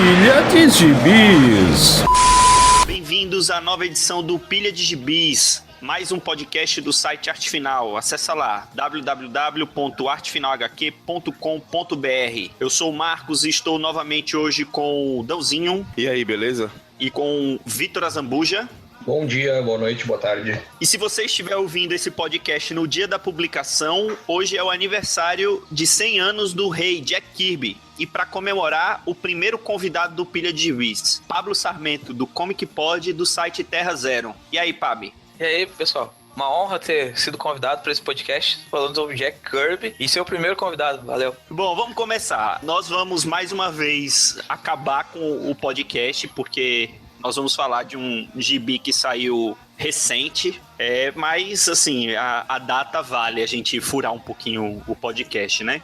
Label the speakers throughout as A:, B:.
A: Pilha de Gibis.
B: Bem-vindos à nova edição do Pilha de Gibis, mais um podcast do site Arte Final. Acessa lá, www.artefinalhq.com.br. Eu sou o Marcos e estou novamente hoje com o Dãozinho.
C: E aí, beleza?
B: E com o Vitor Azambuja.
D: Bom dia, boa noite, boa tarde.
B: E se você estiver ouvindo esse podcast no dia da publicação, hoje é o aniversário de 100 anos do rei Jack Kirby. E para comemorar, o primeiro convidado do Pilha de Gibis, Pablo Sarmento, do Comic Pod do site Terra Zero. E aí, Pabi?
E: E aí, pessoal? Uma honra ter sido convidado para esse podcast falando sobre Jack Kirby e ser o primeiro convidado, valeu.
B: Bom, vamos começar. Nós vamos mais uma vez acabar com o podcast, porque nós vamos falar de um gibi que saiu recente, mas assim, a data vale a gente furar um pouquinho o podcast, né?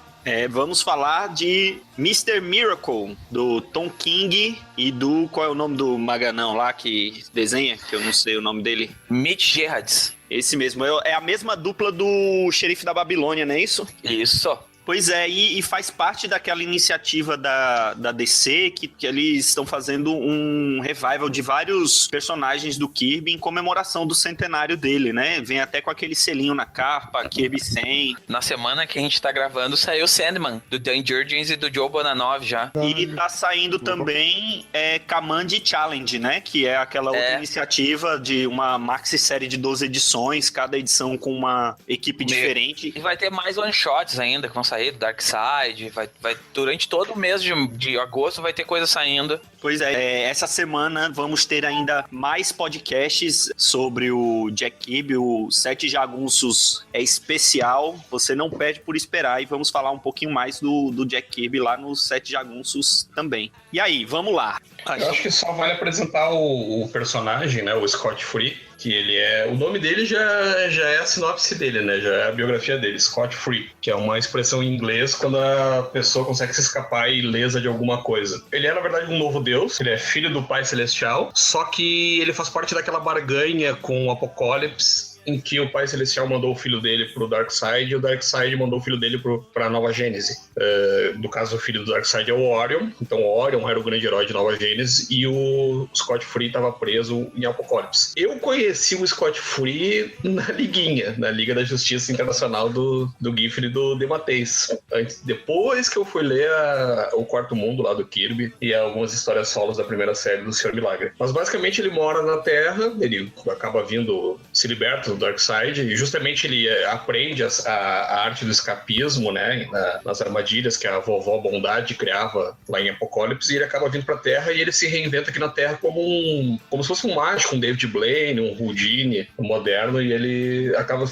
B: Vamos falar de Mr. Miracle, do Tom King e do... Qual é o nome do maganão lá que desenha? Que eu não sei o nome dele.
E: Mitch Gerards.
B: Esse mesmo. É a mesma dupla do Xerife da Babilônia, não é isso?
E: Isso.
B: Pois é, e faz parte daquela iniciativa da DC que eles estão fazendo um revival de vários personagens do Kirby em comemoração do centenário dele, né? Vem até com aquele selinho na capa, Kirby 100.
E: Na semana que a gente tá gravando, saiu Sandman, do Dan Jurgens e do Joe Bonanov já.
B: E tá saindo também Command Challenge, né? Que é aquela outra iniciativa de uma maxi-série de 12 edições, cada edição com uma equipe diferente.
E: E vai ter mais one-shots ainda que vão sair do Darkseid, vai durante todo o mês de agosto vai ter coisa saindo.
B: Pois é, essa semana vamos ter ainda mais podcasts sobre o Jack Kirby, o Sete Jagunços é especial, você não perde por esperar, e vamos falar um pouquinho mais do Jack Kirby lá no Sete Jagunços também. E aí, vamos lá.
D: Eu acho que só vale apresentar o personagem, né, o Scott Free, que ele é... O nome dele já é a sinopse dele, né, já é a biografia dele, Scott Free, que é uma expressão em inglês quando a pessoa consegue se escapar ilesa de alguma coisa. Ele é, na verdade, um novo deus, ele é filho do Pai Celestial, só que ele faz parte daquela barganha com o Apocalipse, em que o Pai Celestial mandou o filho dele pro Darkseid e o Darkseid mandou o filho dele pra Nova Gênese. No caso, o filho do Darkseid é o Orion, então o Orion era o grande herói de Nova Gênese e o Scott Free estava preso em Apocalipse. Eu conheci o Scott Free na Liguinha, na Liga da Justiça Internacional do Giffen e do DeMatteis. Depois que eu fui ler o Quarto Mundo lá do Kirby e algumas histórias solos da primeira série do Senhor Milagre. Mas basicamente ele mora na Terra, ele acaba se liberta do Darkseid, e justamente ele aprende a arte do escapismo, né, nas armadilhas que a vovó Bondade criava lá em Apocalipse, e ele acaba vindo pra Terra e ele se reinventa aqui na Terra como se fosse um mágico, um David Blaine, um Houdini moderno, e ele acaba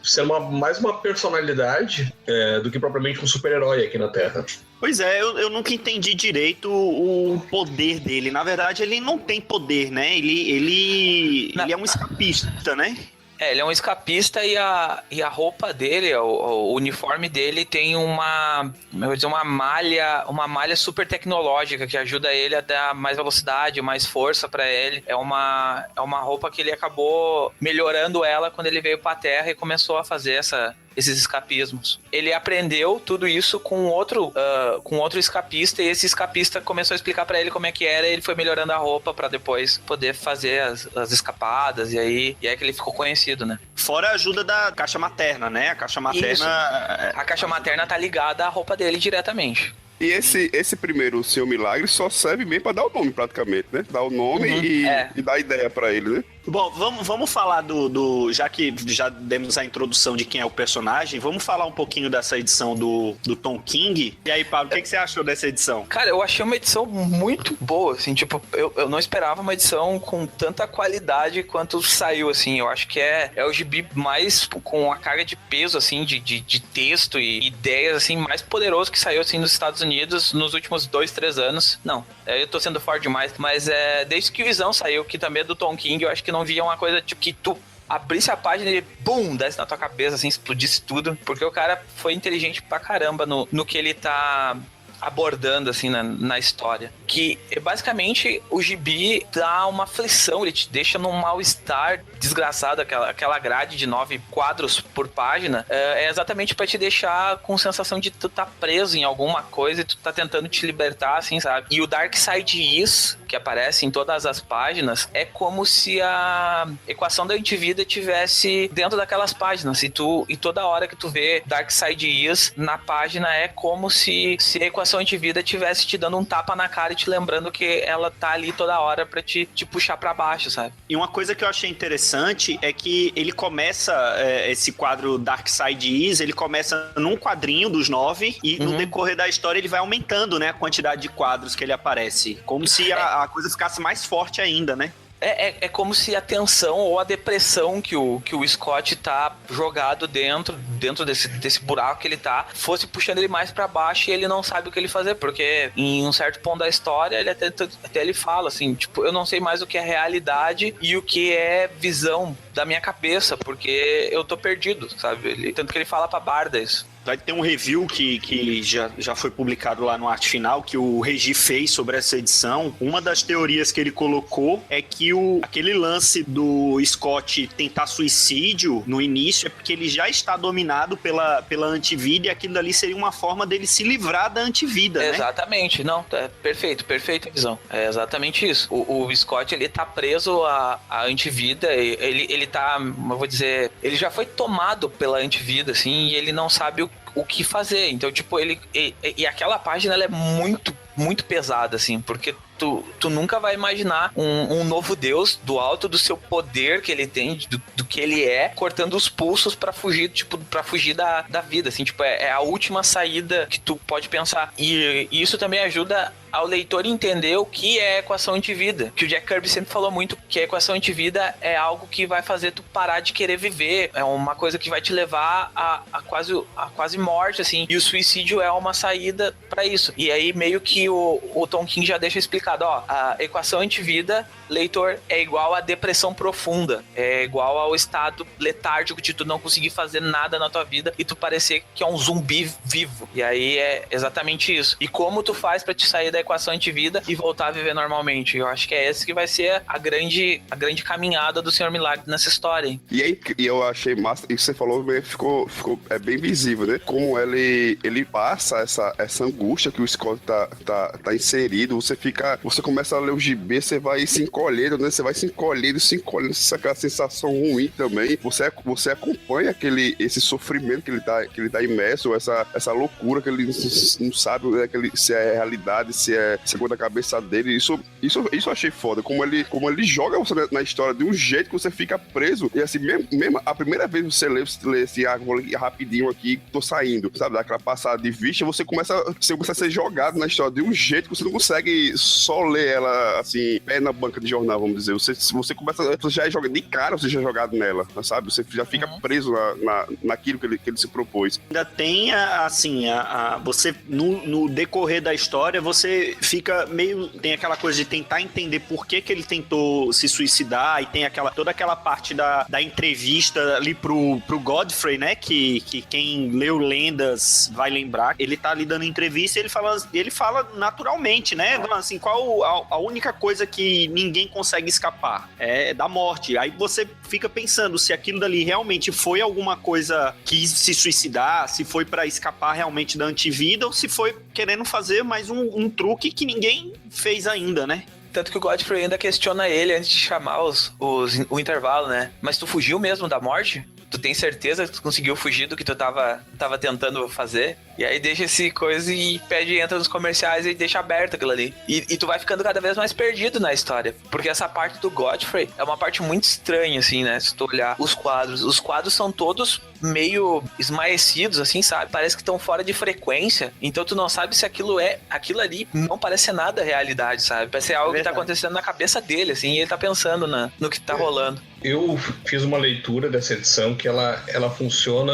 D: sendo mais uma personalidade do que propriamente um super-herói aqui na Terra.
B: Pois é, eu nunca entendi direito o poder dele. Na verdade, ele não tem poder, né? Ele é um escapista, né?
E: Ele é um escapista e a roupa dele, o uniforme dele tem uma malha super tecnológica que ajuda ele a dar mais velocidade, mais força pra ele. É uma roupa que ele acabou melhorando ela quando ele veio pra Terra e começou a fazer esses escapismos. Ele aprendeu tudo isso com outro escapista, e esse escapista começou a explicar pra ele como é que era, e ele foi melhorando a roupa pra depois poder fazer as escapadas, e aí que ele ficou conhecido, né?
B: Fora a ajuda da caixa materna, né? A caixa materna...
E: Isso. A caixa materna tá ligada à roupa dele diretamente.
C: E esse primeiro, o Senhor Milagre, só serve mesmo pra dar o nome, praticamente, né? Dar o nome e dar ideia pra ele, né?
B: Bom, vamos falar já que já demos a introdução de quem é o personagem, vamos falar um pouquinho dessa edição do Tom King. E aí, Pablo, o que você achou dessa edição?
E: Cara, eu achei uma edição muito boa, assim, tipo, eu não esperava uma edição com tanta qualidade quanto saiu, assim. Eu acho que é o gibi mais com a carga de peso, assim, de texto e ideias, assim, mais poderoso que saiu, assim, nos Estados Unidos nos últimos 2-3 anos. Não, eu tô sendo forte demais, mas desde que o Visão saiu, que também é do Tom King, eu acho que não via uma coisa tipo que tu abrisse a página e bum, desce na tua cabeça, assim, explodisse tudo, porque o cara foi inteligente pra caramba no que ele tá abordando, assim, na história. que basicamente o gibi dá uma aflição, ele te deixa num mal-estar desgraçado, aquela grade de 9 quadros por página, é exatamente pra te deixar com sensação de tu tá preso em alguma coisa e tu tá tentando te libertar, assim, sabe? E o Dark Side Is, que aparece em todas as páginas, é como se a equação da antivida tivesse dentro daquelas páginas, e toda hora que tu vê Dark Side Is na página é como se a equação antivida tivesse te dando um tapa na cara e te lembrando que ela tá ali toda hora pra te puxar pra baixo, sabe?
B: E uma coisa que eu achei interessante é que ele começa, esse quadro Dark Side Is, ele começa num quadrinho dos 9 e no decorrer da história ele vai aumentando, né, a quantidade de quadros que ele aparece. Como se a coisa ficasse mais forte ainda, né?
E: É como se a tensão ou a depressão que o Scott tá jogado dentro desse buraco que ele tá, fosse puxando ele mais pra baixo e ele não sabe o que ele fazer, porque em um certo ponto da história ele até ele fala assim, tipo, eu não sei mais o que é realidade e o que é visão da minha cabeça, porque eu tô perdido, sabe? Tanto que ele fala pra Barda isso.
B: Vai ter um review que já foi publicado lá no Arte Final, que o Regi fez sobre essa edição. Uma das teorias que ele colocou é que aquele lance do Scott tentar suicídio no início é porque ele já está dominado pela antivida, e aquilo ali seria uma forma dele se livrar da antivida, né?
E: Exatamente, não, é perfeita visão. É exatamente isso. O Scott, ele tá preso à antivida, ele tá, eu vou dizer, ele já foi tomado pela antivida, assim, e ele não sabe o que fazer. Então, tipo, e aquela página, ela é muito, muito pesada, assim, porque tu nunca vai imaginar um novo deus do alto do seu poder que ele tem, do que ele é, cortando os pulsos pra fugir, tipo, pra fugir da vida, assim, tipo, é a última saída que tu pode pensar. E isso também ajuda ao leitor entender o que é a equação antivida, que o Jack Kirby sempre falou muito, que a equação antivida é algo que vai fazer tu parar de querer viver, é uma coisa que vai te levar a quase morte, assim, e o suicídio é uma saída pra isso. E aí meio que o Tom King já deixa explicado, ó, a equação antivida, leitor, é igual a depressão profunda, é igual ao estado letárgico de tu não conseguir fazer nada na tua vida e tu parecer que é um zumbi vivo. E aí é exatamente isso. E como tu faz pra te sair da equação antivida e voltar a viver normalmente? Eu acho que é esse que vai ser a grande caminhada do Senhor Milagre nessa história, hein?
C: E aí, eu achei massa, e você falou, ficou bem visível, né? Como ele passa essa angústia que o Scott tá inserido, você começa a ler o gibi, você vai se encolhendo, né? Você vai se encolhendo, aquela sensação ruim também. Você acompanha esse sofrimento que ele tá imerso, essa loucura que ele não sabe, né, se é realidade, se é segundo a cabeça dele. Isso eu achei foda. Como ele joga você na história de um jeito que você fica preso. E assim, mesmo a primeira vez que você lê assim, vou ler rapidinho aqui, tô saindo, sabe? Daquela passada de vista, você começa a ser jogado na história de um jeito que você não consegue só ler ela, assim, pé na banca de jornal, vamos dizer. Você já é jogado de cara, você já é jogado nela, sabe? Você já fica preso naquilo que ele se propôs.
B: Ainda tem, assim, você, no decorrer da história, você fica meio... Tem aquela coisa de tentar entender por que ele tentou se suicidar, e tem toda aquela parte da entrevista ali pro Godfrey, né? Que quem leu Lendas vai lembrar. Ele tá ali dando entrevista e ele fala naturalmente, né? Assim, qual a única coisa que ninguém consegue escapar? É da morte. Aí você fica pensando se aquilo dali realmente foi alguma coisa que se suicidar, se foi pra escapar realmente da antivida, ou se foi querendo fazer mais um truque que ninguém fez ainda, né?
E: Tanto que o Godfrey ainda questiona ele antes de chamar o intervalo, né? Mas tu fugiu mesmo da morte? Tu tem certeza que tu conseguiu fugir do que tu tava tentando fazer? E aí deixa esse coisa e entra nos comerciais e deixa aberto aquilo ali. E tu vai ficando cada vez mais perdido na história. Porque essa parte do Godfrey é uma parte muito estranha, assim, né? Se tu olhar os quadros. Os quadros são todos meio esmaecidos, assim, sabe? Parece que estão fora de frequência. Então tu não sabe se aquilo ali não parece ser nada realidade, sabe? Parece ser algo que tá acontecendo na cabeça dele, assim, e ele tá pensando no que tá rolando.
D: Eu fiz uma leitura dessa edição que ela funciona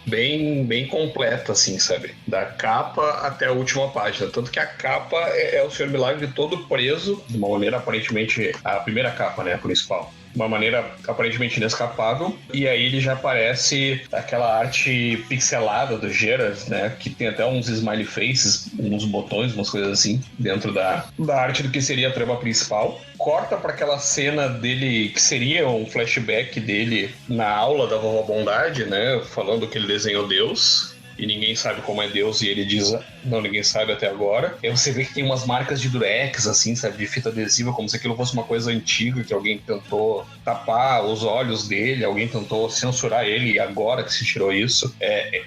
D: bem completa, assim, sabe? Da capa até a última página. Tanto que a capa é o Senhor Milagre todo preso, de uma maneira aparentemente a primeira capa, né? A principal. uma maneira aparentemente inescapável. E aí ele já aparece aquela arte pixelada do Gerard, né? Que tem até uns smiley faces, uns botões, umas coisas assim, dentro da arte do que seria a trama principal. Corta para aquela cena dele, que seria um flashback dele na aula da Vovó Bondade, né? Falando que ele desenhou Deus. E ninguém sabe como é Deus, e ele diz, não, ninguém sabe até agora. E aí você vê que tem umas marcas de durex, assim, sabe, de fita adesiva, como se aquilo fosse uma coisa antiga, que alguém tentou tapar os olhos dele, alguém tentou censurar ele, e agora que se tirou isso.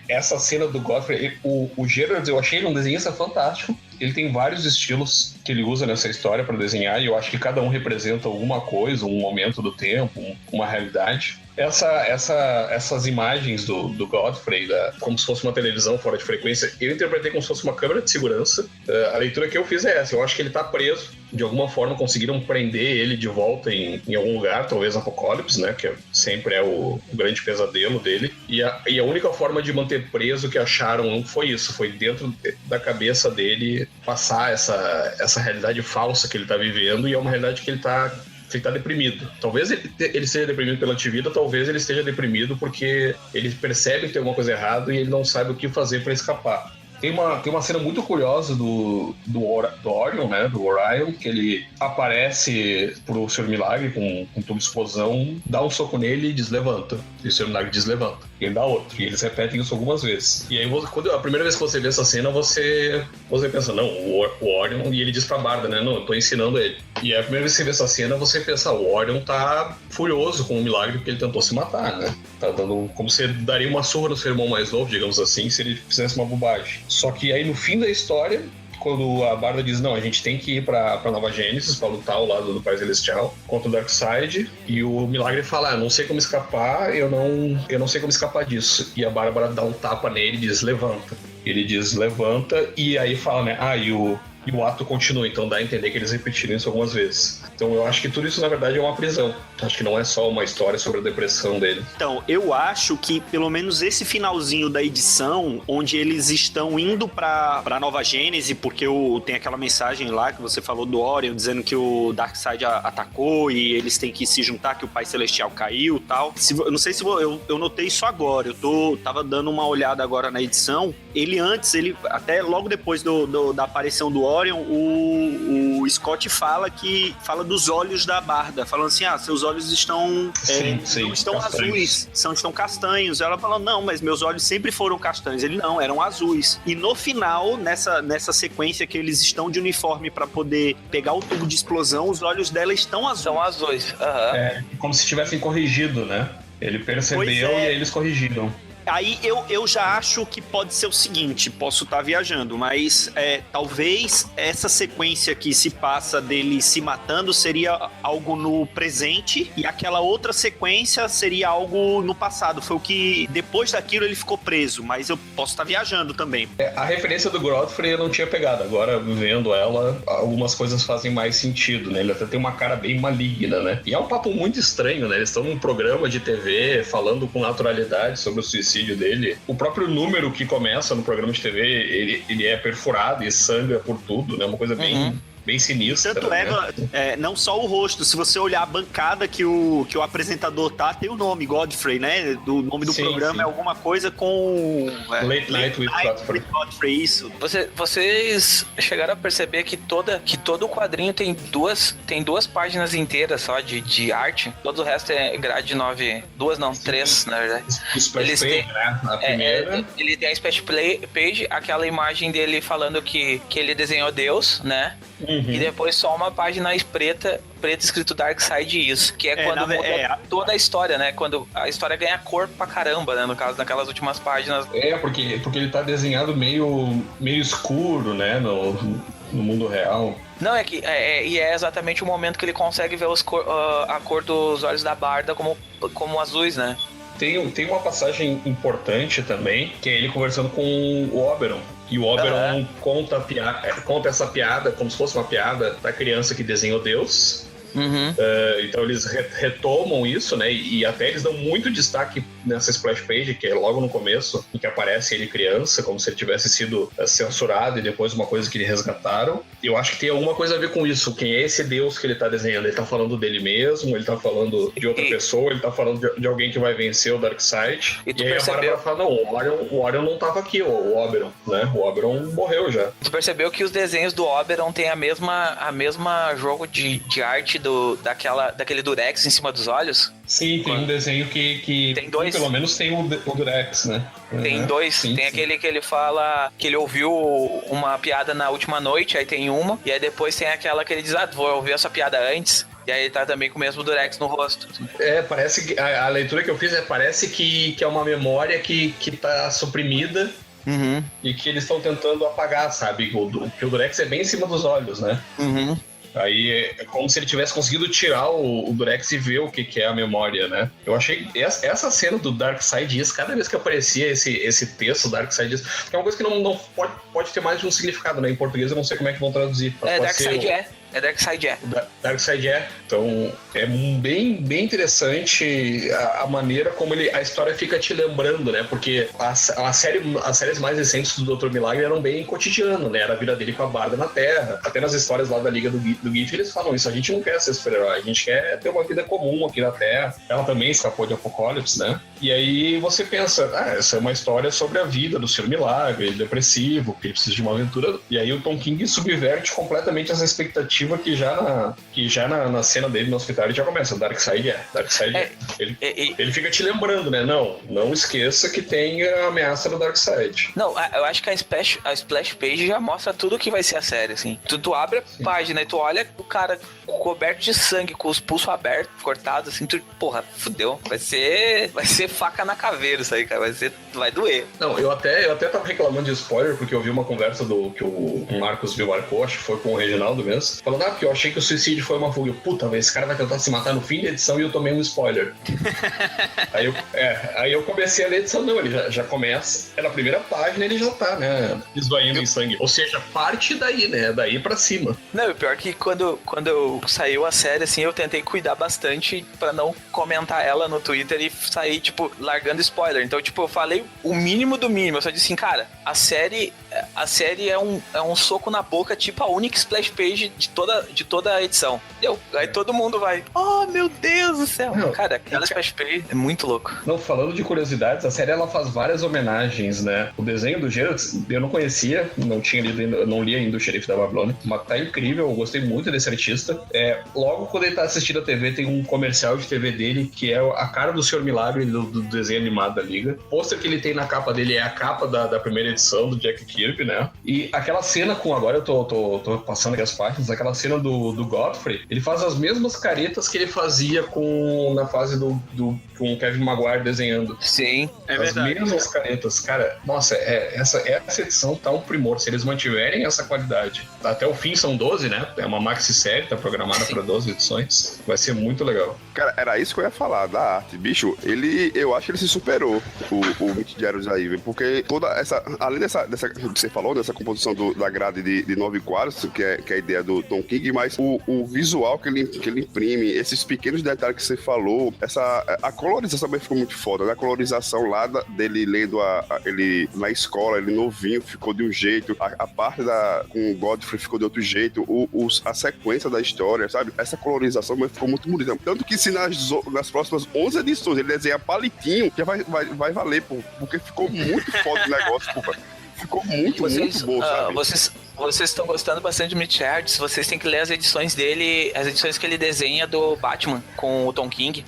D: Essa cena do Godfrey, o Gerard, eu achei ele um desenhista fantástico. Ele tem vários estilos que ele usa nessa história para desenhar, e eu acho que cada um representa alguma coisa, um momento do tempo, uma realidade. Essas imagens do Godfrey, como se fosse uma televisão fora de frequência, eu interpretei como se fosse uma câmera de segurança. A leitura que eu fiz é essa. Eu acho que ele tá preso. De alguma forma conseguiram prender ele de volta em algum lugar, talvez Apocalipse, né? Que sempre é o grande pesadelo dele. E a única forma de manter preso que acharam foi isso. Foi dentro da cabeça dele passar essa realidade falsa que ele tá vivendo, e é uma realidade que ele tá deprimido. Talvez ele esteja deprimido pela antivida, talvez ele esteja deprimido porque ele percebe que tem alguma coisa errada e ele não sabe o que fazer para escapar. Tem uma cena muito curiosa do Orion, né? Do Orion, que ele aparece pro Sr. Milagre com tubo de explosão, dá um soco nele e deslevanta. E o Sr. Milagre deslevanta. E ele dá outro. E eles repetem isso algumas vezes. E aí, a primeira vez que você vê essa cena, você pensa, não, o Orion... E ele diz pra Barda, né? Não, eu tô ensinando ele. E a primeira vez que você vê essa cena, você pensa, o Orion tá furioso com o Milagre porque ele tentou se matar, né? Tá dando... Como se daria uma surra no seu irmão mais novo, digamos assim, se ele fizesse uma bobagem. Só que aí, no fim da história, quando a Barda diz, não, a gente tem que ir pra Nova Gênesis pra lutar ao lado do Pai Celestial contra o Darkseid, e o Milagre fala, não sei como escapar, eu não sei como escapar disso. E a Bárbara dá um tapa nele e diz, levanta. Ele diz, levanta, e aí fala, né, e o ato continua, então dá a entender que eles repetiram isso algumas vezes. Então eu acho que tudo isso, na verdade, é uma prisão. Acho que não é só uma história sobre a depressão dele.
B: Então, eu acho que pelo menos esse finalzinho da edição, onde eles estão indo pra Nova Gênese, porque tem aquela mensagem lá que você falou do Orion, dizendo que o Darkseid atacou e eles têm que se juntar, que o Pai Celestial caiu e tal. Eu não sei se eu notei isso agora, tava dando uma olhada agora na edição. Ele até logo depois da aparição do Orion, o Scott fala dos olhos da Barda, falando assim, seus olhos estão não estão azuis, estão castanhos. Ela fala, não, mas meus olhos sempre foram castanhos. Ele, não, eram azuis. E no final, nessa sequência que eles estão de uniforme para poder pegar o tubo de explosão, os olhos dela estão azuis.
E: São azuis. Uhum.
D: É como se tivessem corrigido, né? Ele percebeu e aí eles corrigiram.
B: Aí eu já acho que pode ser o seguinte, posso estar viajando, mas talvez essa sequência que se passa dele se matando seria algo no presente e aquela outra sequência seria algo no passado. Foi o que, depois daquilo, ele ficou preso, mas eu posso estar viajando também.
D: A referência do Godfrey eu não tinha pegado, agora vendo ela, algumas coisas fazem mais sentido, né? Ele até tem uma cara bem maligna, né? E é um papo muito estranho, né? Eles estão num programa de TV falando com naturalidade sobre o suicídio dele. O próprio número que começa no programa de TV, ele é perfurado e sangra por tudo, né? Uma coisa bem sinistra.
B: Tanto
D: né?
B: Não só o rosto, se você olhar a bancada que o apresentador tem o nome Godfrey, né? O nome do programa é alguma coisa com...
D: Late Night with
B: Godfrey, isso.
E: Vocês chegaram a perceber que todo o quadrinho tem duas páginas inteiras só de arte, todo o resto é grade 9, três, na verdade.
D: Splash Page, né? A primeira.
E: Ele tem a Splash Page, aquela imagem dele falando que ele desenhou Deus, né? E depois só uma página preta escrito Darkseid isso, que é quando muda toda a história, né? Quando a história ganha cor pra caramba, né? No caso, naquelas últimas páginas.
D: Porque ele tá desenhado meio escuro, né? No mundo real.
E: Não, é exatamente o momento que ele consegue ver a cor dos olhos da Barda como azuis, né?
D: Tem uma passagem importante também, que é ele conversando com o Oberon. E o Oberon conta essa piada, como se fosse uma piada da criança que desenhou Deus. Então eles retomam isso, né? E até eles dão muito destaque nessa splash page, que é logo no começo, em que aparece ele criança, como se ele tivesse sido censurado e depois uma coisa que eles resgataram. Eu acho que tem alguma coisa a ver com isso. Quem é esse Deus que ele tá desenhando? Ele tá falando dele mesmo? Ele tá falando de outra pessoa? Ele tá falando de alguém que vai vencer o Darkseid? E aí a Bárbara fala, não, o Orion não tava aqui, o Oberon, né? O Oberon morreu já.
E: Tu percebeu que os desenhos do Oberon tem a mesma jogo de arte daquele Durex em cima dos olhos?
D: Sim, tem um desenho que
E: tem dois.
D: Pelo menos tem o Durex, né?
E: Tem dois.
D: Sim,
E: tem aquele que ele fala que ele ouviu uma piada na última noite, aí tem uma, e aí depois tem aquela que ele diz, vou ouvir essa piada antes. E aí ele tá também com o mesmo Durex no rosto.
D: Parece que a leitura que eu fiz parece que é uma memória que tá suprimida.
E: Uhum.
D: E que eles estão tentando apagar, sabe? Que o Durex é bem em cima dos olhos, né?
E: Uhum.
D: Aí é como se ele tivesse conseguido tirar o Durex e ver o que é a memória, né? Eu achei essa cena do Darkseid Is, cada vez que aparecia esse texto Darkseid Is, que é uma coisa que não pode ter mais de um significado, né? Em português eu não sei como é que vão traduzir.
E: Darkseid É Darkseid
D: Darkseid Então, é bem interessante a maneira como a história fica te lembrando, né? Porque as séries mais recentes do Dr. Milagre eram bem cotidiano, né? Era a vida dele com a Barda na Terra. Até nas histórias lá da Liga do GIF, eles falam isso. A gente não quer ser super-herói, a gente quer ter uma vida comum aqui na Terra. Ela também escapou de Apocalipse, né? E aí você pensa, essa é uma história sobre a vida do Sr. Milagre, depressivo, que ele precisa de uma aventura. E aí o Tom King subverte completamente essa expectativa que já na cena dele no hospital ele já começa, Darkseid ele fica te lembrando, né? Não esqueça que tem a ameaça do Darkseid.
E: Não, eu acho que a splash page já mostra tudo que vai ser a série, assim. Tu abre a página e tu olha o cara coberto de sangue, com os pulsos abertos, cortados, assim, tu, porra, fudeu. Vai ser faca na caveira isso aí, cara. Vai doer.
D: Não, eu até tava reclamando de spoiler, porque eu vi uma conversa que o Marcos Villarco, acho que foi com o Reginaldo mesmo, falando, porque eu achei que o suicídio foi uma fuga. Puta, esse cara vai tentar se matar no fim da edição e eu tomei um spoiler. aí eu comecei a ler a edição, não, ele já começa, na primeira página ele já tá, né, esvaindo em sangue. Ou seja, parte daí, né, daí pra cima.
E: Não, o pior é que quando saiu a série, assim, eu tentei cuidar bastante pra não comentar ela no Twitter e sair, tipo, largando spoiler. Então, tipo, eu falei o mínimo do mínimo. Eu só disse assim, cara, a série é um soco na boca, tipo a única splash page de toda a edição. Aí todo mundo vai, oh, meu Deus do céu. Não, cara, aquela splash page é muito louco.
D: Não, falando de curiosidades, a série ela faz várias homenagens, né? O desenho do Geralt eu não conhecia, não li ainda o Xerife da Babilônia, mas tá incrível, eu gostei muito desse artista. Logo quando ele tá assistindo a TV, tem um comercial de TV dele, que é a cara do Sr. Milagre do desenho animado da Liga. O pôster que ele tem na capa dele é a capa da primeira edição do Jack Kirby, né? E aquela cena agora eu tô passando aqui as páginas, aquela cena do Godfrey, ele faz as mesmas caretas que ele fazia na fase com o Kevin Maguire desenhando.
E: Sim,
D: é verdade. As mesmas caretas. Cara, nossa, essa edição tá um primor. Se eles mantiverem essa qualidade, até o fim são 12, né? É uma maxi-série, tá programada para 12 edições. Vai ser muito legal.
C: Cara, era isso que eu ia falar, da arte. Bicho, eu acho que ele se superou, o 20 diários aí, porque toda essa, além dessa que você falou, dessa composição da grade de 9 quadros, que é a ideia do Tom King, mas o visual que ele imprime, esses pequenos detalhes que você falou, a colorização também ficou muito foda, né? A colorização lá dele lendo ele na escola, ele novinho, ficou de um jeito, a parte com o Godfrey ficou de outro jeito, a sequência da história, sabe? Essa colorização ficou muito bonita. Tanto que se nas próximas 11 edições ele desenhar palitinho, já vai valer, pô, porque ficou muito foda o negócio, pô. Ficou muito bom, sabe?
E: Vocês estão gostando bastante de Mitch Gerards, vocês têm que ler as edições dele, as edições que ele desenha do Batman com o Tom King.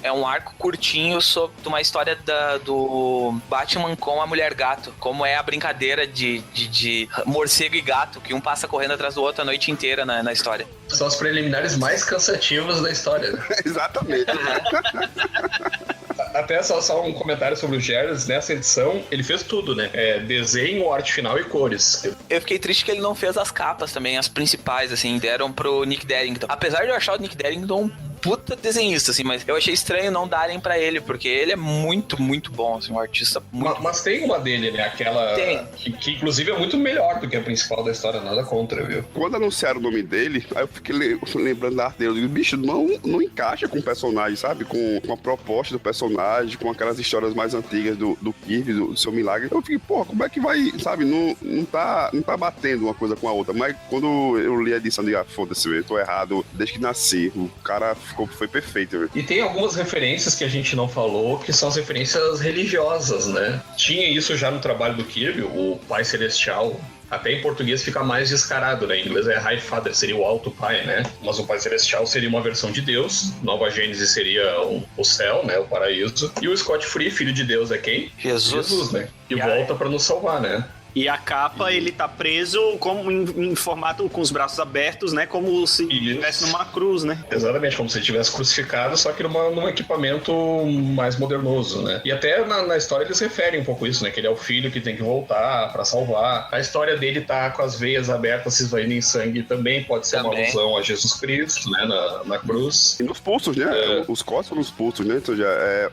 E: É um arco curtinho sobre uma história do Batman com a Mulher Gato, como é a brincadeira de morcego e gato, que um passa correndo atrás do outro a noite inteira na história.
D: São os preliminares mais cansativos da história.
C: Exatamente.
D: Até só um comentário sobre o Gerards. Nessa edição, ele fez tudo, né? Desenho, arte final e cores.
E: Eu fiquei triste que ele não fez as capas também, as principais, assim, deram pro Nick Derrington. Apesar de eu achar o Nick Derrington um puta desenhista, assim, mas eu achei estranho não darem pra ele, porque ele é muito, muito bom, assim, um artista muito...
D: Mas tem uma dele, né? Aquela que inclusive é muito melhor do que a principal da história, nada contra, viu?
C: Quando anunciaram o nome dele, aí eu fiquei lembrando da arte dele. Eu digo, bicho, não encaixa com o personagem, sabe? Com a proposta do personagem, com aquelas histórias mais antigas do Kirby, do Seu Milagre. Eu fiquei, porra, como é que vai, sabe? Não tá batendo uma coisa com a outra. Mas quando eu li a edição, eu digo, foda-se, eu tô errado desde que nasci. O cara foi perfeito, velho.
D: E tem algumas referências que a gente não falou, que são as referências religiosas, né? Tinha isso já no trabalho do Kirby, o Pai Celestial. Até em português fica mais descarado, né? Em inglês é High Father, seria o Alto Pai, né? Mas o Pai Celestial seria uma versão de Deus. Nova Gênesis seria o céu, né? O paraíso. E o Scott Free, filho de Deus, é quem? Jesus, né? E volta pra nos salvar, né?
B: E a capa, ele tá preso como em formato com os braços abertos, né? Como se estivesse numa cruz, né?
D: Exatamente, como se ele estivesse crucificado, só que num equipamento mais modernoso, né? E até na história eles referem um pouco isso, né? Que ele é o filho que tem que voltar pra salvar. A história dele tá com as veias abertas, se esvaindo em sangue, também pode ser uma alusão a Jesus Cristo, né? Na cruz.
C: E nos pulsos, né? Os cortes nos pulsos, né? Então já é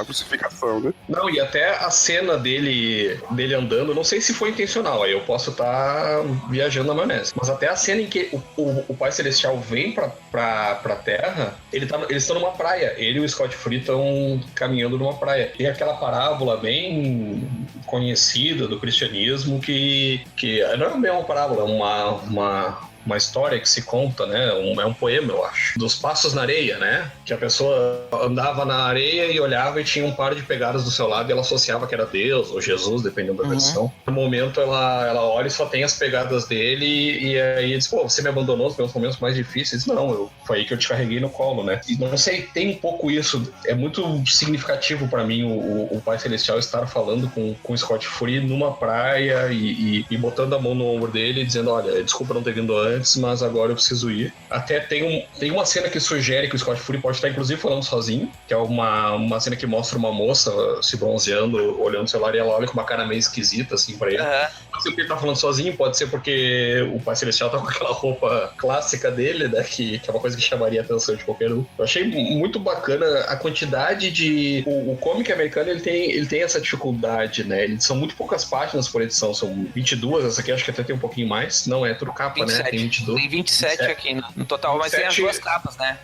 C: a crucificação, né?
D: Não, e até a cena dele andando, não sei se foi intencional, aí eu posso estar viajando na maionese. Mas até a cena em que o Pai Celestial vem pra Terra, eles estão numa praia. Ele e o Scott Free estão caminhando numa praia. Tem aquela parábola bem conhecida do cristianismo que não é bem uma parábola, é uma história que se conta, né? É um poema, eu acho. Dos passos na areia, né? Que a pessoa andava na areia e olhava e tinha um par de pegadas do seu lado e ela associava que era Deus ou Jesus, dependendo da versão. No momento, ela olha e só tem as pegadas dele e aí diz, pô, você me abandonou nos meus momentos mais difíceis? Não, foi aí que eu te carreguei no colo, né? E não sei, tem um pouco isso. É muito significativo pra mim o Pai Celestial estar falando com o Scott Free numa praia e botando a mão no ombro dele e dizendo, olha, desculpa não ter vindo antes, mas agora eu preciso ir. Até tem uma cena que sugere que o Scott Free pode estar inclusive falando sozinho, que é uma cena que mostra uma moça se bronzeando, olhando o celular e ela olha com uma cara meio esquisita assim pra ele. Pode ser porque ele tá falando sozinho, pode ser porque o Pai Celestial tá com aquela roupa clássica dele, né, que é uma coisa que chamaria a atenção de qualquer um. Eu achei muito bacana a quantidade de... O comic americano, ele tem essa dificuldade, né, são muito poucas páginas por edição, são 22, essa aqui acho que até tem um pouquinho mais, não é tudo capa, 27. Né, tem 22.
E: Tem 27 aqui no total, mas 27, tem as duas capas, né?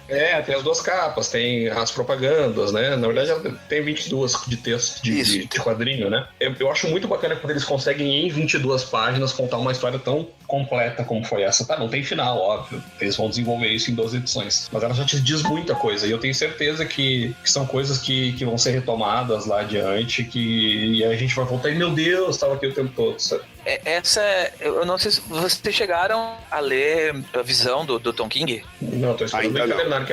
D: Tem as duas capas, tem as propagandas, né? Na verdade, tem 22 de texto de quadrinho, né? Eu acho muito bacana quando eles conseguem, em 22 páginas, contar uma história tão completa como foi essa. Tá, não tem final, óbvio. Eles vão desenvolver isso em 12 edições. Mas ela já te diz muita coisa. E eu tenho certeza que são coisas que vão ser retomadas lá adiante, e a gente vai voltar e, meu Deus, estava aqui o tempo todo, sabe?
E: Eu não sei se vocês chegaram a ler a visão do Tom King.
D: Não, tô esperando o calendário que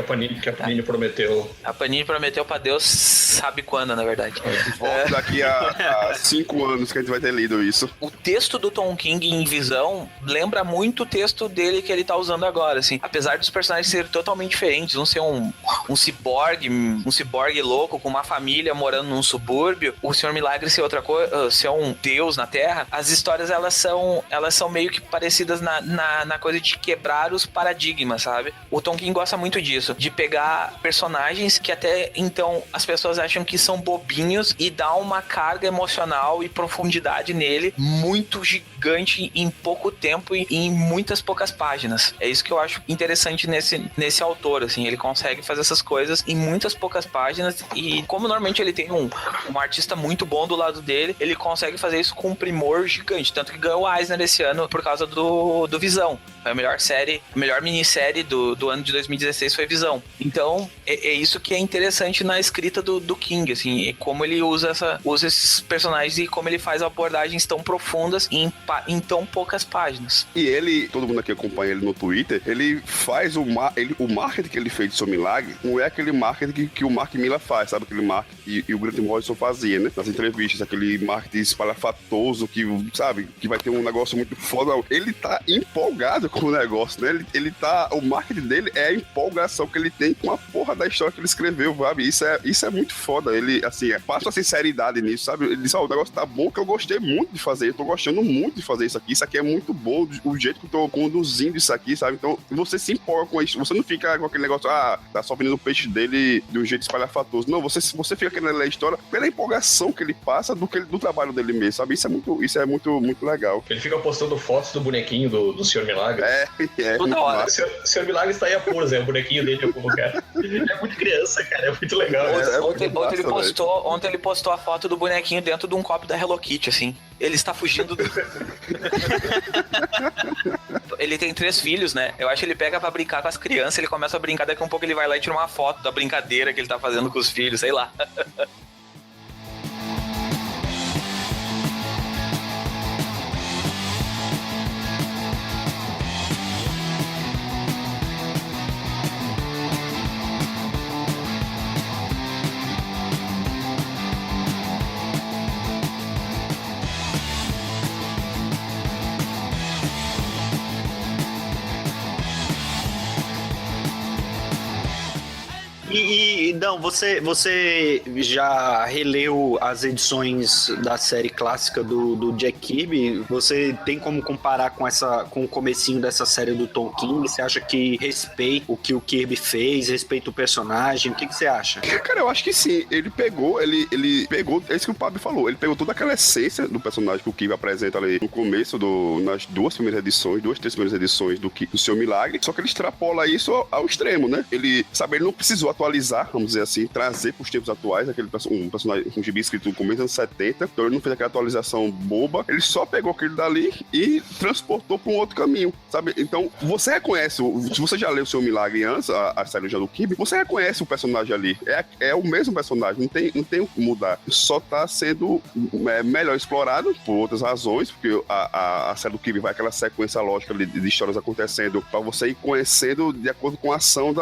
D: a Panini prometeu.
E: A Panini prometeu pra Deus sabe quando, na verdade.
C: Volta daqui a 5 anos que a gente vai ter lido isso.
E: O texto do Tom King em visão lembra muito o texto dele que ele tá usando agora, assim. Apesar dos personagens serem totalmente diferentes, um ser um ciborgue louco com uma família morando num subúrbio, o Senhor Milagre ser outra coisa, ser um deus na Terra, as histórias elas são meio que parecidas na coisa de quebrar os paradigmas, sabe? O Tom King gosta muito disso, de pegar personagens que até então as pessoas acham que são bobinhos e dar uma carga emocional e profundidade nele muito gigante em pouco tempo e em muitas poucas páginas. É isso que eu acho interessante nesse autor, assim, ele consegue fazer essas coisas em muitas poucas páginas e como normalmente ele tem um artista muito bom do lado dele, ele consegue fazer isso com um primor gigante, tanto que ganhou o Eisner esse ano por causa do Visão. Foi a melhor minissérie do ano de 2016 foi Visão. Então, é isso que é interessante na escrita do King, assim, é como ele usa esses personagens e como ele faz abordagens tão profundas em tão poucas páginas.
C: E ele, todo mundo aqui acompanha ele no Twitter, ele faz o marketing que ele fez de Seu Milagre, não é aquele marketing que o Mark Millar faz, sabe? Aquele marketing e o Grant Morrison fazia, né? Nas entrevistas, aquele marketing espalhafatoso que, sabe, que vai ter um negócio muito foda. Ele tá empolgado com o negócio, né? Ele tá... O marketing dele é a empolgação que ele tem com a porra da história que ele escreveu, sabe? Isso é muito foda. Ele, assim, passa a sinceridade nisso, sabe? Ele diz, o negócio tá bom, que eu gostei muito de fazer. Eu tô gostando muito de fazer isso aqui. Isso aqui é muito bom, o jeito que eu tô conduzindo isso aqui, sabe? Então, você se empolga com isso. Você não fica com aquele negócio, tá só vendendo o peixe dele de um jeito espalhafatoso. Não, você fica querendo ler a história pela empolgação que ele passa do trabalho dele mesmo, sabe? Isso é muito legal.
D: Ele fica postando fotos do bonequinho do Senhor Milagre.
E: Toda hora.
D: O Senhor Milagre está aí a pôr, Zé, o bonequinho dele em algum lugar. Ele é muito criança, cara, é muito legal.
E: Ontem ele postou a foto do bonequinho dentro de um copo da Hello Kitty, assim. Ele está fugindo do... Ele tem 3 filhos, né? Eu acho que ele pega pra brincar com as crianças, ele começa a brincar, daqui a um pouco ele vai lá e tira uma foto da brincadeira que ele tá fazendo com os filhos, sei lá.
B: E não, você já releu as edições da série clássica do Jack Kirby? Você tem como comparar com o comecinho dessa série do Tom King? Você acha que respeita o que o Kirby fez, respeita o personagem? O que você acha?
C: Cara, eu acho que sim. Ele pegou, é isso que o Pablo falou, ele pegou toda aquela essência do personagem que o Kirby apresenta ali no começo, nas 2 primeiras edições, 2, 3 primeiras edições do Seu Milagre, só que ele extrapola isso ao extremo, né? Ele não precisou atualizar, vamos dizer assim, trazer pros tempos atuais um personagem, um gibi escrito no começo dos anos 70, então ele não fez aquela atualização boba, ele só pegou aquele dali e transportou pra um outro caminho, sabe? Então, você reconhece, se você já leu o Seu Milagre antes, a série já do Kirby, você reconhece o personagem ali, é o mesmo personagem, não tem o que mudar, só tá sendo melhor explorado por outras razões, porque a série do Kirby vai aquela sequência lógica de histórias acontecendo pra você ir conhecendo de acordo com a ação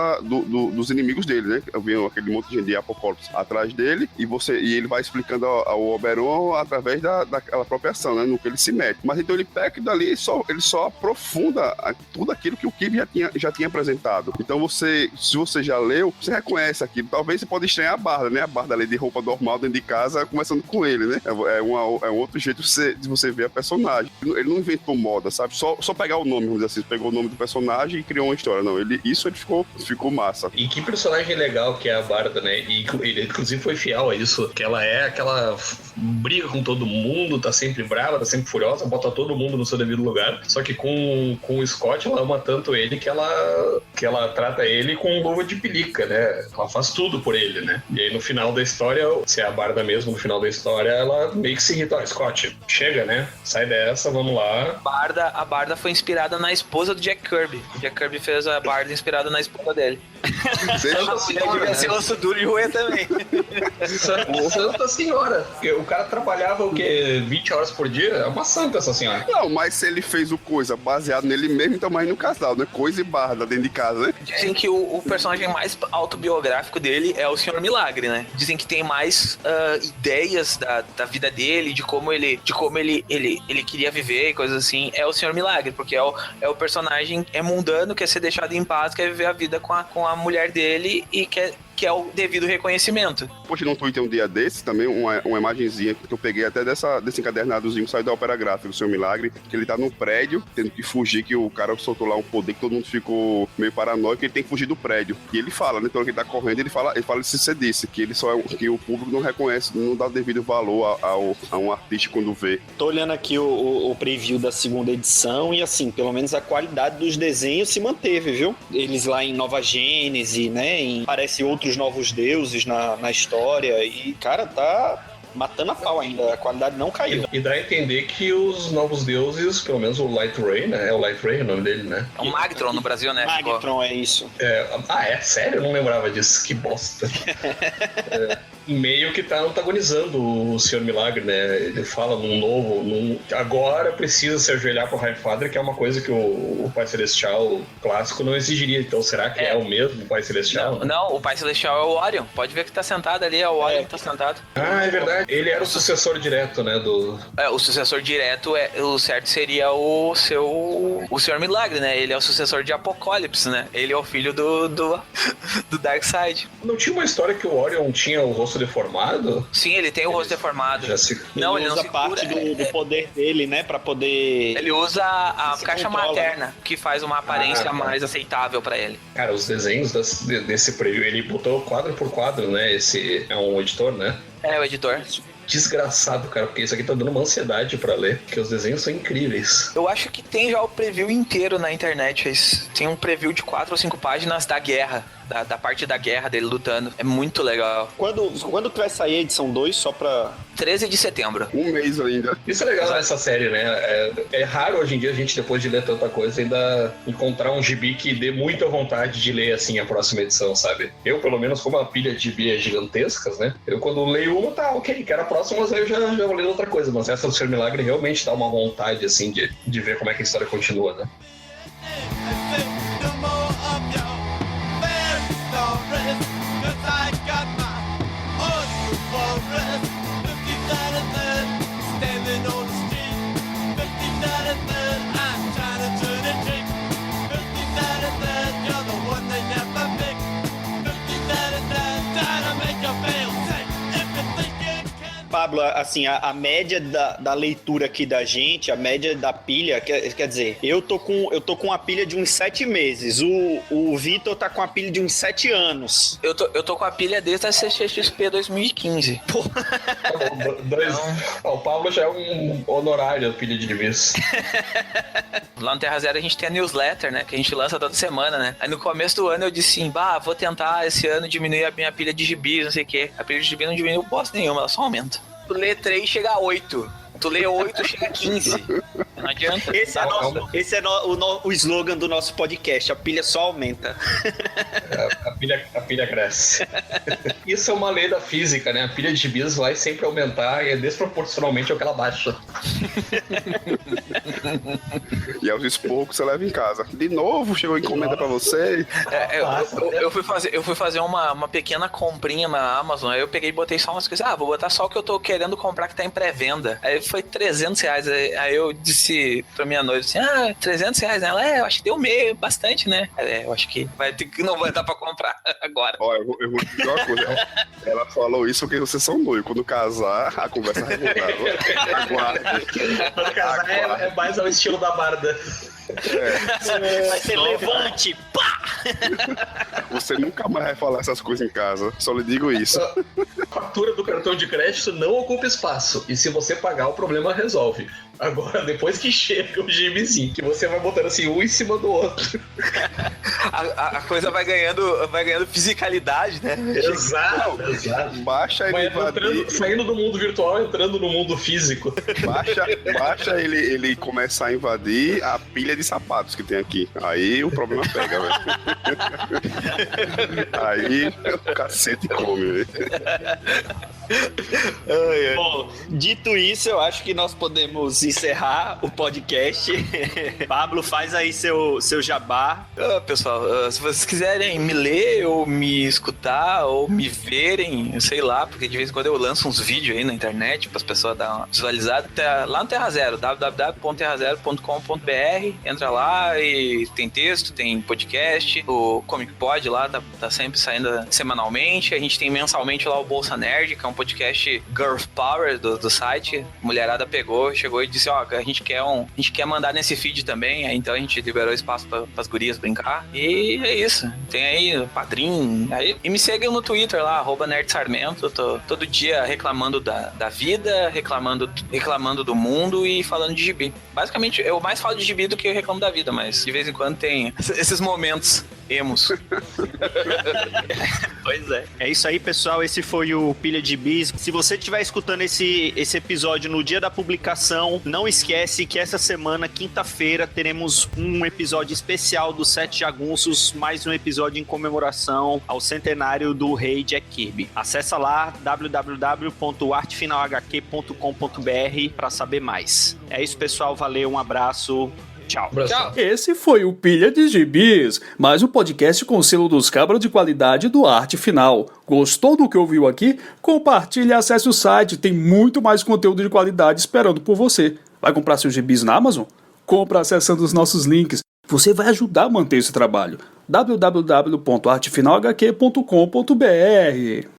C: dos inimigos dele, né? Eu vi aquele monte de gente de Apocalipse atrás dele e ele vai explicando ao Oberon através daquela própria ação, né? No que ele se mete. Mas então ele pega aquilo dali e ele só aprofunda tudo aquilo que o Kirby já tinha apresentado. Então se você já leu, você reconhece aquilo. Talvez você pode estranhar a Barda, né? A Barda ali de roupa normal dentro de casa, conversando com ele, né? É um outro jeito de você ver a personagem. Ele não inventou moda, sabe? Só pegar o nome, vamos dizer assim, pegou o nome do personagem e criou uma história. Não, ele ficou massa.
D: E que personagem legal que é a Barda, né? E ele inclusive foi fiel a isso, que ela é aquela briga com todo mundo, tá sempre brava, tá sempre furiosa, bota todo mundo no seu devido lugar, só que com o Scott ela ama tanto ele que ela trata ele com luva de pelica, né? Ela faz tudo por ele, né? E aí no final da história, se é a Barda mesmo, no final da história, ela meio que se irrita, Scott, chega, né? Sai dessa, vamos lá.
E: A Barda foi inspirada na esposa do Jack Kirby. O Jack Kirby fez a Barda inspirada na esposa dele.
D: Santa Senhora,
E: devia ser osso duro e roer também.
D: Santa Senhora. Porque o cara trabalhava o quê? 20 horas por dia? É uma santa essa senhora.
C: Não, mas se ele fez o Coisa baseado nele mesmo, então mais no casal, né? Coisa e Barda dentro de casa, né?
E: Dizem que o personagem mais autobiográfico dele é o Senhor Milagre, né? Dizem que tem mais ideias da vida dele, de como ele queria viver e coisas assim. É o Senhor Milagre, porque é o personagem mundano, quer ser deixado em paz, quer viver a vida com a mulher dele e quer que é o devido reconhecimento.
C: Postei no Twitter um dia desses também uma imagenzinha que eu peguei até desse encadernadozinho que saiu da Ópera Gráfica, do Seu Milagre, que ele tá num prédio, tendo que fugir, que o cara soltou lá um poder que todo mundo ficou meio paranoico, que ele tem que fugir do prédio. E ele fala, né, então ele tá correndo, ele fala isso você disse, que ele que o público não reconhece, não dá o devido valor a um artista quando vê.
B: Tô olhando aqui o preview da segunda edição e assim, pelo menos a qualidade dos desenhos se manteve, viu? Eles lá em Nova Gênese, né, parece outros novos deuses na história e, cara, tá matando a pau ainda, a qualidade não caiu.
D: E dá a entender que os novos deuses, pelo menos o Light Ray, né? É o Light Ray o nome dele, né?
E: É o Magtron no Brasil, né?
B: Magtron, é isso.
D: É sério? Eu não lembrava disso, que bosta. meio que tá antagonizando o Senhor Milagre, né? Ele fala agora precisa se ajoelhar pro Highfather, que é uma coisa que o Pai Celestial clássico não exigiria. Então será que é o mesmo Pai Celestial?
E: Não, o Pai Celestial é o Orion. Pode ver que tá sentado ali, é o Orion que tá sentado.
D: Ah, é verdade. Ele era o sucessor direto, né?
E: O sucessor direto, o certo seria o Senhor Milagre, né? Ele é o sucessor de Apocalipse, né? Ele é o filho do Darkseid.
D: Não tinha uma história que o Orion tinha o rosto deformado?
E: Sim, ele tem o rosto deformado.
B: Não, ele usa parte do poder dele, né? Pra poder...
E: Ele usa a caixa materna, que faz uma aparência
D: tá.
E: mais aceitável pra ele.
D: Cara, os desenhos desse preview, ele botou quadro por quadro, né? Esse é um editor, né?
E: É, o editor.
D: Desgraçado, cara, porque isso aqui tá dando uma ansiedade pra ler, porque os desenhos são incríveis.
E: Eu acho que tem já o preview inteiro na internet. Tem um preview de 4 ou 5 páginas da guerra, da parte da guerra dele lutando. É muito legal.
B: Quando que vai sair a edição 2, só pra...
E: 13 de setembro.
C: Um mês ainda.
D: Isso é legal nessa série, né? É raro hoje em dia a gente, depois de ler tanta coisa, ainda encontrar um gibi que dê muita vontade de ler, assim, a próxima edição, sabe? Eu, pelo menos, como a pilha de gibi é gigantescas, né? Eu, quando leio uma, tá, ok, quero a próxima, mas aí eu já vou ler outra coisa. Mas essa do Senhor Milagre realmente dá uma vontade, assim, de ver como é que a história continua, né?
B: Pablo, assim, a média da leitura aqui da gente, a média da pilha, quer dizer, eu tô com a pilha de uns 7 meses, o Vitor tá com a pilha de uns 7 anos.
E: Eu tô com a pilha desde a CCXP 2015. Pô.
D: O Pablo já é um honorário da pilha de DVs.
E: Lá no Terra Zero a gente tem a newsletter, né? Que a gente lança toda semana, né? Aí no começo do ano eu disse assim, vou tentar esse ano diminuir a minha pilha de gibis, não sei o quê. A pilha de gibis não diminuiu bosta nenhuma, ela só aumenta. Tu lê 3, chega a 8. Tu lê 8, chega a 15. Não adianta.
B: Esse é o slogan do nosso podcast. A pilha só aumenta.
D: A pilha cresce. Isso é uma lei da física, né? A pilha de gibis vai sempre aumentar e é desproporcionalmente ao que ela baixa.
C: E aos esporros que você leva em casa. De novo, chegou encomenda pra você.
E: Eu fui fazer uma pequena comprinha na Amazon. Aí eu peguei e botei só umas coisas. Vou botar só o que eu tô querendo comprar que tá em pré-venda. Aí foi R$300. Aí eu disse pra minha noiva assim, R$300, né? Ela, eu acho que deu meio, bastante, né? Eu acho que não vai dar pra comprar agora.
C: Ó, eu vou te dizer uma coisa. Ela falou isso porque vocês são noivos. Quando casar, a conversa vai mudar. Aguarde.
D: Quando casar é mais ao estilo da Barda.
B: Vai ser levante, pá!
C: Você nunca mais vai falar essas coisas em casa. Só lhe digo isso.
D: A fatura do cartão de crédito não ocupa espaço. E se você pagar, o problema resolve. Agora, depois que chega o gibizinho, que você vai botando assim um em cima do outro.
E: A coisa vai ganhando fisicalidade, né?
D: Exato.
C: Baixa ele
D: saindo do mundo virtual, entrando no mundo físico.
C: Baixa ele começar a invadir a pilha de sapatos que tem aqui. Aí o problema pega, velho. Aí o cacete come, velho.
B: Bom, dito isso, eu acho que nós podemos encerrar o podcast. Pablo, faz aí seu jabá.
E: Pessoal, se vocês quiserem me ler ou me escutar ou me verem, sei lá, porque de vez em quando eu lanço uns vídeos aí na internet para as pessoas darem uma visualizada, tá lá no Terra Zero, www.terrazero.com.br. Entra lá e tem texto, tem podcast, o Comic Pod lá tá sempre saindo semanalmente. A gente tem mensalmente lá o Bolsa Nerd, que é um podcast Girl Power do site. Mulherada chegou e disse, a gente quer mandar nesse feed também. Aí, então a gente liberou espaço para as gurias brincar. E é isso. Tem aí o Padrim. E me sigam no Twitter lá, @nerdsarmento. Tô todo dia reclamando da vida, reclamando do mundo e falando de gibi. Basicamente, eu mais falo de gibi do que eu reclamo da vida, mas de vez em quando tem esses momentos. Emos.
B: Pois é. É isso aí, pessoal. Esse foi o Pilha de Bis. Se você estiver escutando esse episódio no dia da publicação, não esquece que essa semana, quinta-feira, teremos um episódio especial do Sete Jagunços, mais um episódio em comemoração ao centenário do rei Jack Kirby. Acessa lá www.artefinalhq.com.br para saber mais. É isso, pessoal. Valeu, um abraço. Tchau.
E: Tchau.
A: Esse foi o Pilha de Gibis, mais um podcast com o selo dos cabras de qualidade do Arte Final. Gostou do que ouviu aqui? Compartilhe e acesse o site, tem muito mais conteúdo de qualidade esperando por você. Vai comprar seus gibis na Amazon? Compra acessando os nossos links. Você vai ajudar a manter esse trabalho. www.artefinalhq.com.br